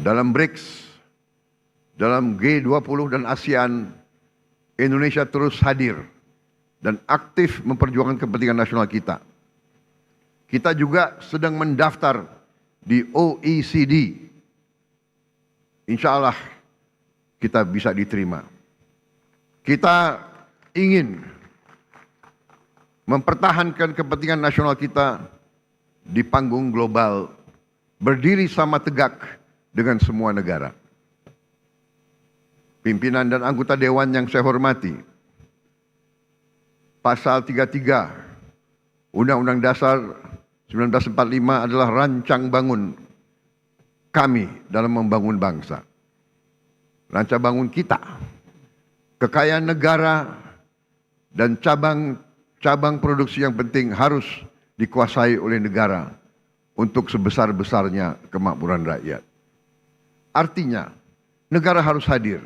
dalam BRICS, dalam G20 dan ASEAN, Indonesia terus hadir dan aktif memperjuangkan kepentingan nasional kita. Kita juga sedang mendaftar di OECD. Insya Allah kita bisa diterima. Kita ingin mempertahankan kepentingan nasional kita di panggung global, berdiri sama tegak dengan semua negara. Pimpinan dan anggota Dewan yang saya hormati, Pasal 33 Undang-Undang Dasar 1945 adalah rancang bangun kami dalam membangun bangsa. Rancang bangun kita, kekayaan negara dan cabang produksi yang penting harus dikuasai oleh negara untuk sebesar-besarnya kemakmuran rakyat. Artinya, negara harus hadir,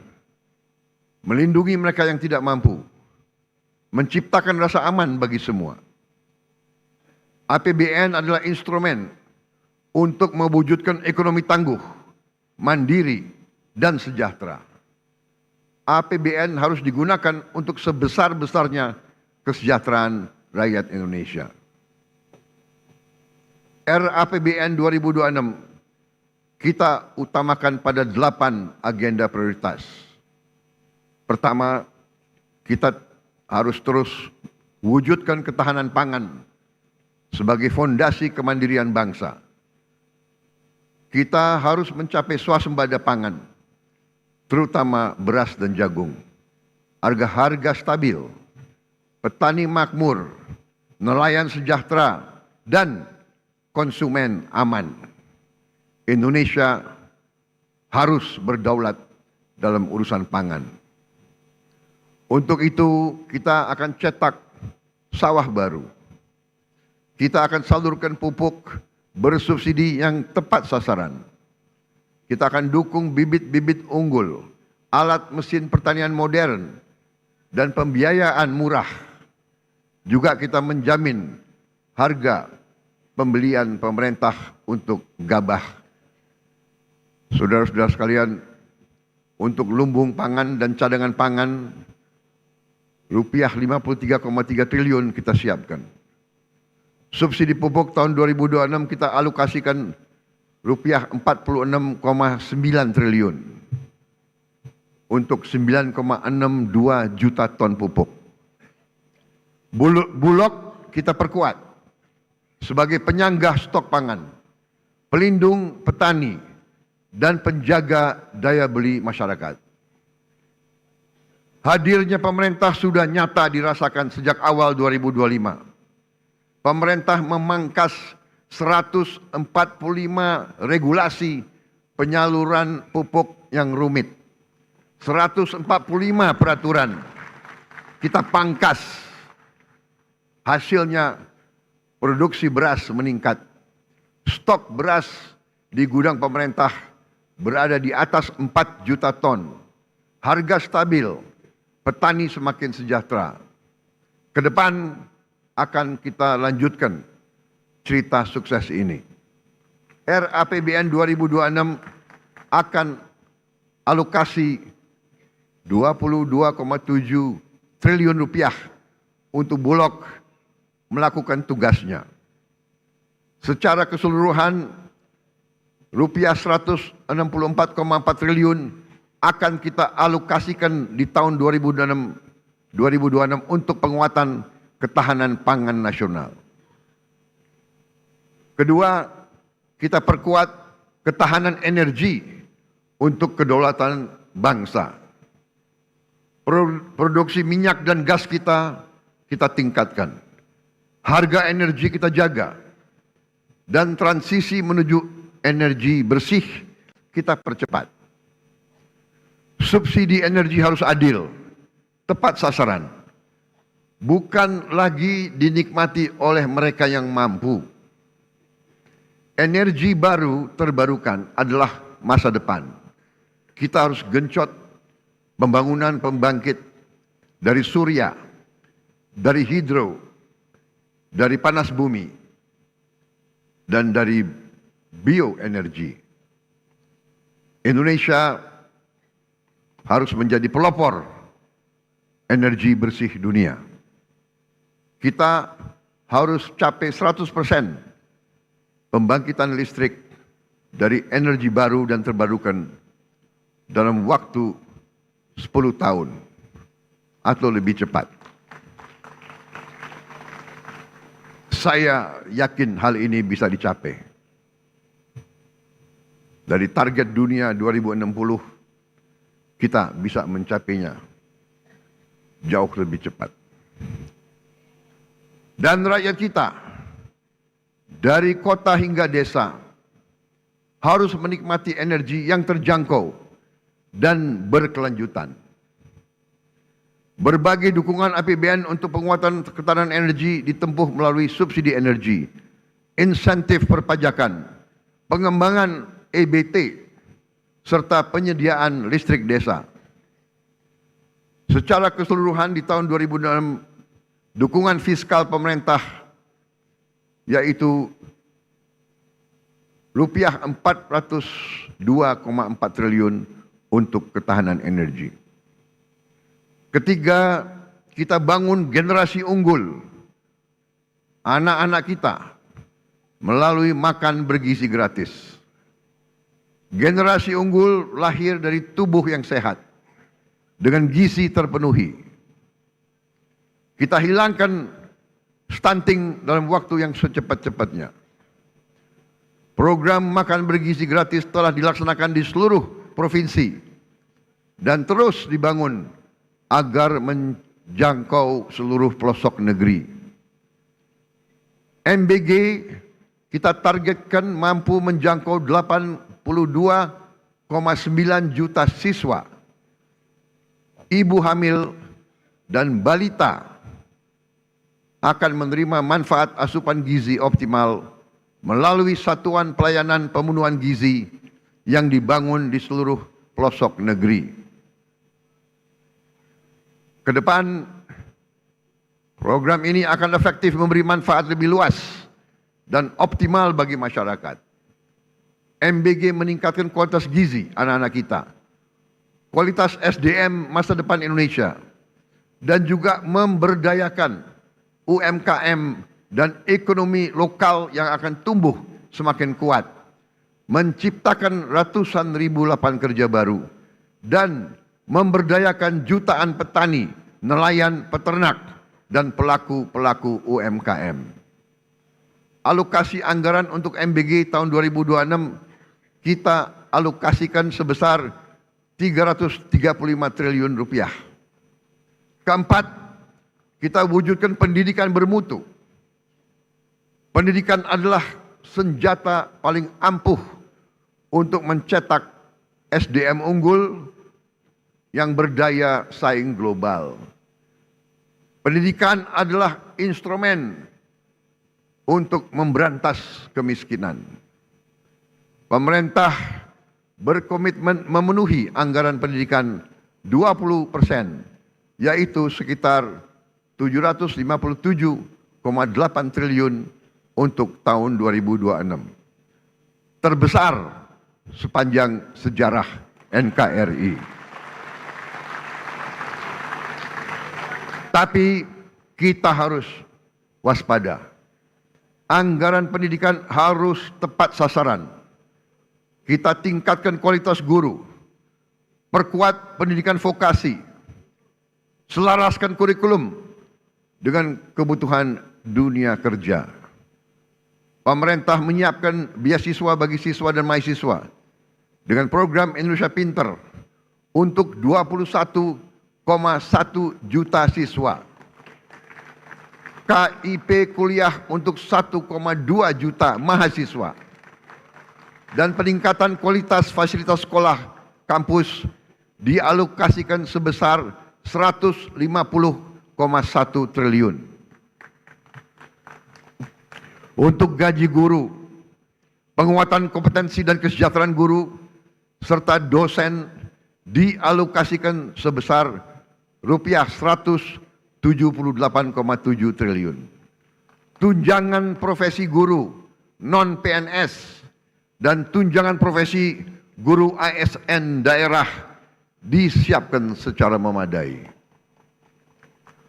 melindungi mereka yang tidak mampu, menciptakan rasa aman bagi semua. APBN adalah instrumen untuk mewujudkan ekonomi tangguh, mandiri, dan sejahtera. APBN harus digunakan untuk sebesar-besarnya kesejahteraan rakyat Indonesia. RAPBN 2026 kita utamakan pada 8 agenda prioritas. Pertama, kita harus terus wujudkan ketahanan pangan sebagai fondasi kemandirian bangsa. Kita harus mencapai swasembada pangan, terutama beras dan jagung. Harga stabil, petani makmur, nelayan sejahtera, dan konsumen aman. Indonesia harus berdaulat dalam urusan pangan. Untuk itu kita akan cetak sawah baru. Kita akan salurkan pupuk bersubsidi yang tepat sasaran. Kita akan dukung bibit-bibit unggul, alat mesin pertanian modern, dan pembiayaan murah. Juga kita menjamin harga pembelian pemerintah untuk gabah. Saudara-saudara sekalian, untuk lumbung pangan dan cadangan pangan, rupiah 53,3 triliun kita siapkan. Subsidi pupuk tahun 2026 kita alokasikan rupiah 46,9 triliun untuk 9,62 juta ton pupuk. Bulog kita perkuat sebagai penyangga stok pangan, pelindung petani, dan penjaga daya beli masyarakat. Hadirnya pemerintah sudah nyata dirasakan sejak awal 2025. Pemerintah memangkas 145 regulasi penyaluran pupuk yang rumit. 145 peraturan kita pangkas. Hasilnya produksi beras meningkat. Stok beras di gudang pemerintah berada di atas 4 juta ton. Harga stabil, petani semakin sejahtera. Ke depan akan kita lanjutkan cerita sukses ini. RAPBN 2026 akan alokasi 22,7 triliun rupiah untuk Bulog melakukan tugasnya. Secara keseluruhan rupiah 164,4 triliun akan kita alokasikan di tahun 2026 untuk penguatan ketahanan pangan nasional. Kedua, kita perkuat ketahanan energi untuk kedaulatan bangsa. Produksi minyak dan gas kita tingkatkan. Harga energi kita jaga. Dan transisi menuju energi bersih kita percepat. Subsidi energi harus adil, tepat sasaran. Bukan lagi dinikmati oleh mereka yang mampu. Energi baru terbarukan adalah masa depan. Kita harus genjot pembangunan pembangkit dari surya, dari hidro, dari panas bumi, dan dari bioenergi. Indonesia harus menjadi pelopor energi bersih dunia. Kita harus capai 100% pembangkitan listrik dari energi baru dan terbarukan dalam waktu 10 tahun atau lebih cepat. Saya yakin hal ini bisa dicapai. Dari target dunia 2060, kita bisa mencapainya jauh lebih cepat. Dan rakyat kita, dari kota hingga desa, harus menikmati energi yang terjangkau dan berkelanjutan. Berbagai dukungan APBN untuk penguatan ketahanan energi ditempuh melalui subsidi energi, insentif perpajakan, pengembangan EBT, serta penyediaan listrik desa. Secara keseluruhan di tahun 2006, dukungan fiskal pemerintah yaitu rupiah 402,4 triliun untuk ketahanan energi. Ketiga, kita bangun generasi unggul anak-anak kita melalui makan bergizi gratis. Generasi unggul lahir dari tubuh yang sehat dengan gizi terpenuhi. Kita hilangkan stunting dalam waktu yang secepat-cepatnya. Program makan bergizi gratis telah dilaksanakan di seluruh provinsi dan terus dibangun agar menjangkau seluruh pelosok negeri. MBG kita targetkan mampu menjangkau 82,9 juta siswa, ibu hamil dan balita akan menerima manfaat asupan gizi optimal melalui satuan pelayanan pemenuhan gizi yang dibangun di seluruh pelosok negeri. Kedepan, program ini akan efektif memberi manfaat lebih luas dan optimal bagi masyarakat. MBG meningkatkan kualitas gizi anak-anak kita, kualitas SDM masa depan Indonesia, dan juga memberdayakan UMKM dan ekonomi lokal yang akan tumbuh semakin kuat, menciptakan ratusan ribu lapangan kerja baru, dan memberdayakan jutaan petani, nelayan, peternak, dan pelaku-pelaku UMKM. Alokasi anggaran untuk MBG tahun 2026 kita alokasikan sebesar 335 triliun rupiah. Keempat, kita wujudkan pendidikan bermutu. Pendidikan adalah senjata paling ampuh untuk mencetak SDM unggul yang berdaya saing global. Pendidikan adalah instrumen untuk memberantas kemiskinan. Pemerintah berkomitmen memenuhi anggaran pendidikan 20%, yaitu sekitar 757,8 triliun untuk tahun 2026. Terbesar sepanjang sejarah NKRI. Tapi kita harus waspada. Anggaran pendidikan harus tepat sasaran. Kita tingkatkan kualitas guru, perkuat pendidikan vokasi, selaraskan kurikulum dengan kebutuhan dunia kerja. Pemerintah menyiapkan beasiswa bagi siswa dan mahasiswa dengan program Indonesia Pinter untuk 21,1 juta siswa. KIP kuliah untuk 1,2 juta mahasiswa. Dan peningkatan kualitas fasilitas sekolah kampus dialokasikan sebesar 150,1 triliun. Untuk gaji guru, penguatan kompetensi dan kesejahteraan guru, serta dosen dialokasikan sebesar rupiah 178,7 triliun. Tunjangan profesi guru, non-PNS, dan tunjangan profesi guru ASN daerah disiapkan secara memadai.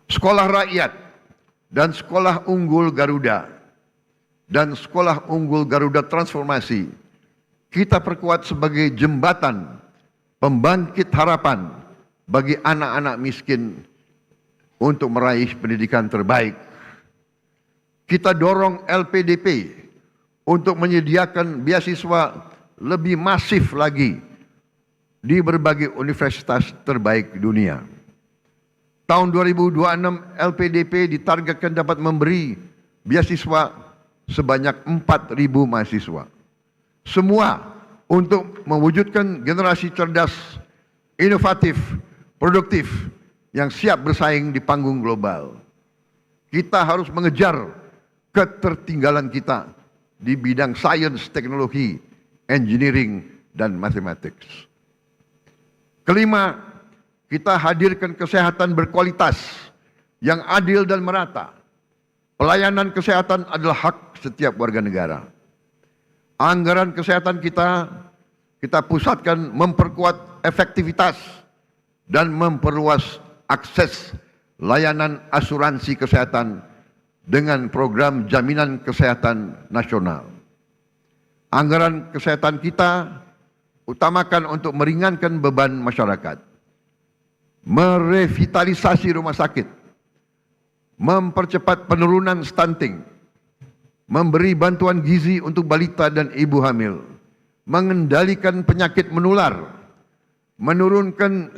Sekolah rakyat dan sekolah unggul Garuda dan sekolah unggul Garuda Transformasi kita perkuat sebagai jembatan pembangkit harapan bagi anak-anak miskin untuk meraih pendidikan terbaik. Kita dorong LPDP untuk menyediakan beasiswa lebih masif lagi di berbagai universitas terbaik dunia. Tahun 2026 LPDP ditargetkan dapat memberi beasiswa sebanyak 4.000 mahasiswa. Semua untuk mewujudkan generasi cerdas, inovatif, produktif yang siap bersaing di panggung global. Kita harus mengejar ketertinggalan kita di bidang sains, teknologi, engineering, dan mathematics. Kelima, kita hadirkan kesehatan berkualitas yang adil dan merata. Pelayanan kesehatan adalah hak setiap warga negara. Anggaran kesehatan kita pusatkan memperkuat efektivitas dan memperluas akses layanan asuransi kesehatan dengan program jaminan kesehatan nasional. Anggaran kesehatan kita utamakan untuk meringankan beban masyarakat, merevitalisasi rumah sakit, mempercepat penurunan stunting, memberi bantuan gizi untuk balita dan ibu hamil, mengendalikan penyakit menular, menurunkan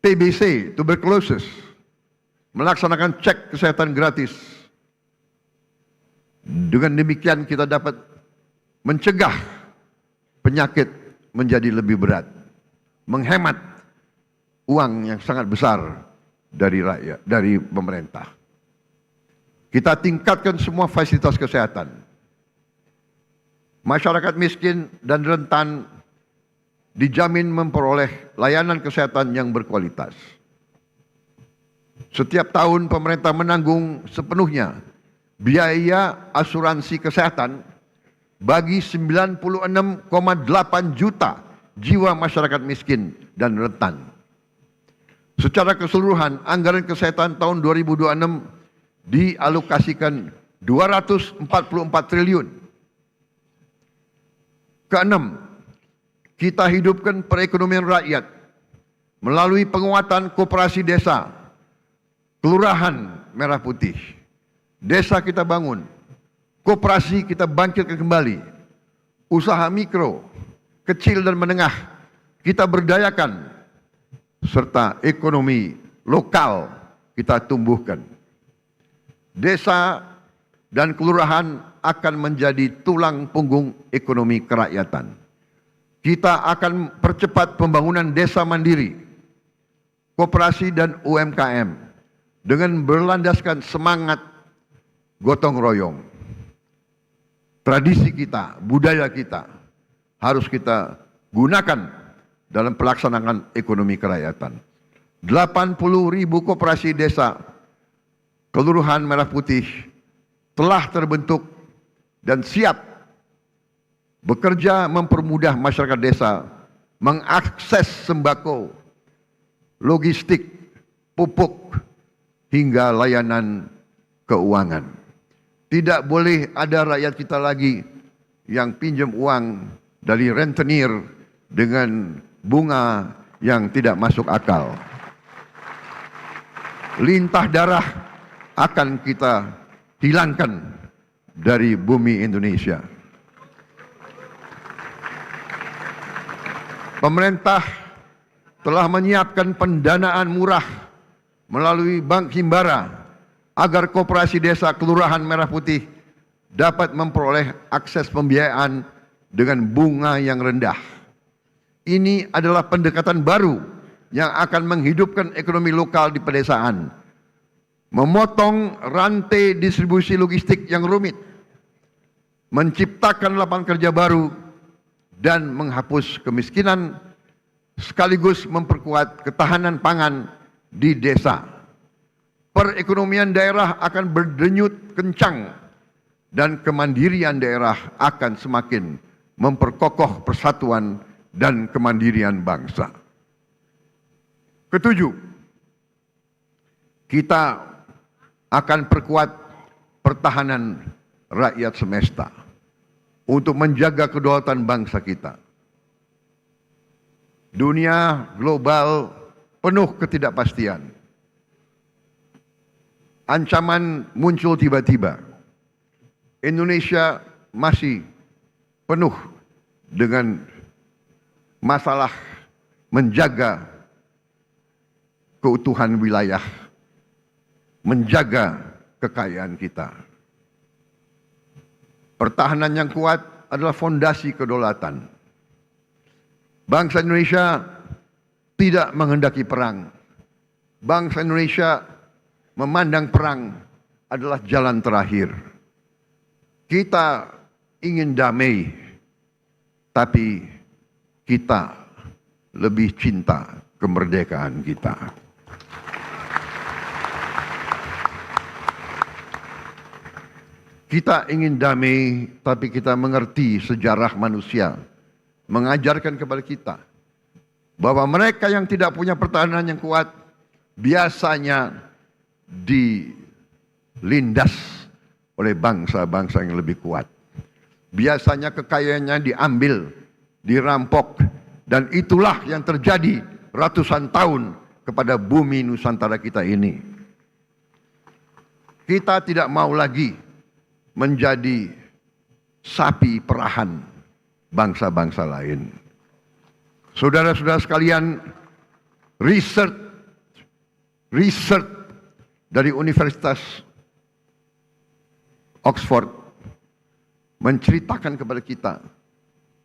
TBC, tuberkulosis, melaksanakan cek kesehatan gratis. Dengan demikian kita dapat mencegah penyakit menjadi lebih berat, menghemat uang yang sangat besar dari rakyat, dari pemerintah. Kita tingkatkan semua fasilitas kesehatan. Masyarakat miskin dan rentan dijamin memperoleh layanan kesehatan yang berkualitas. Setiap tahun pemerintah menanggung sepenuhnya biaya asuransi kesehatan bagi 96,8 juta jiwa masyarakat miskin dan rentan. Secara keseluruhan, anggaran kesehatan tahun 2026 dialokasikan 244 triliun. Keenam, kita hidupkan perekonomian rakyat melalui penguatan koperasi desa, kelurahan merah putih. Desa kita bangun, koperasi kita bangkitkan kembali, usaha mikro, kecil dan menengah kita berdayakan, serta ekonomi lokal kita tumbuhkan. Desa dan kelurahan akan menjadi tulang punggung ekonomi kerakyatan. Kita akan percepat pembangunan desa mandiri, koperasi dan UMKM dengan berlandaskan semangat gotong royong. Tradisi kita, budaya kita harus kita gunakan dalam pelaksanaan ekonomi kerakyatan. 80.000 koperasi desa Kelurahan Merah Putih telah terbentuk dan siap bekerja mempermudah masyarakat desa mengakses sembako, logistik, pupuk, hingga layanan keuangan. Tidak boleh ada rakyat kita lagi yang pinjam uang dari rentenir dengan bunga yang tidak masuk akal. Lintah darah akan kita hilangkan dari bumi Indonesia. Pemerintah telah menyiapkan pendanaan murah melalui Bank Himbara agar koperasi desa Kelurahan Merah Putih dapat memperoleh akses pembiayaan dengan bunga yang rendah. Ini adalah pendekatan baru yang akan menghidupkan ekonomi lokal di pedesaan, memotong rantai distribusi logistik yang rumit, menciptakan lapangan kerja baru, dan menghapus kemiskinan, sekaligus memperkuat ketahanan pangan di desa. Perekonomian daerah akan berdenyut kencang dan kemandirian daerah akan semakin memperkokoh persatuan dan kemandirian bangsa. Ketujuh, kita akan perkuat pertahanan rakyat semesta untuk menjaga kedaulatan bangsa kita. Dunia global penuh ketidakpastian. Ancaman muncul tiba-tiba. Indonesia masih penuh dengan masalah menjaga keutuhan wilayah, menjaga kekayaan kita. Pertahanan yang kuat adalah fondasi kedaulatan. Bangsa Indonesia tidak menghendaki perang. Bangsa Indonesia memandang perang adalah jalan terakhir. Kita ingin damai, tapi kita lebih cinta kemerdekaan kita. Kita ingin damai, tapi kita mengerti sejarah manusia, mengajarkan kepada kita bahwa mereka yang tidak punya pertahanan yang kuat biasanya dilindas oleh bangsa-bangsa yang lebih kuat. Biasanya kekayaannya diambil, dirampok, dan itulah yang terjadi ratusan tahun kepada bumi Nusantara kita ini. Kita tidak mau lagi menjadi sapi perahan bangsa-bangsa lain. Saudara-saudara sekalian, riset dari Universitas Oxford menceritakan kepada kita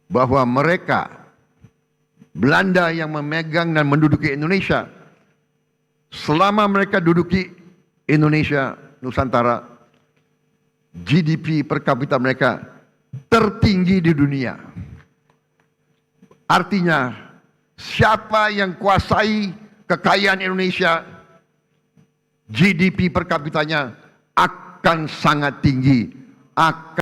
bahwa mereka, Belanda yang memegang dan menduduki Indonesia, selama mereka duduki Indonesia, Nusantara, GDP per kapita mereka tertinggi di dunia. Artinya, siapa yang kuasai kekayaan Indonesia, GDP per kapitanya akan sangat tinggi, akan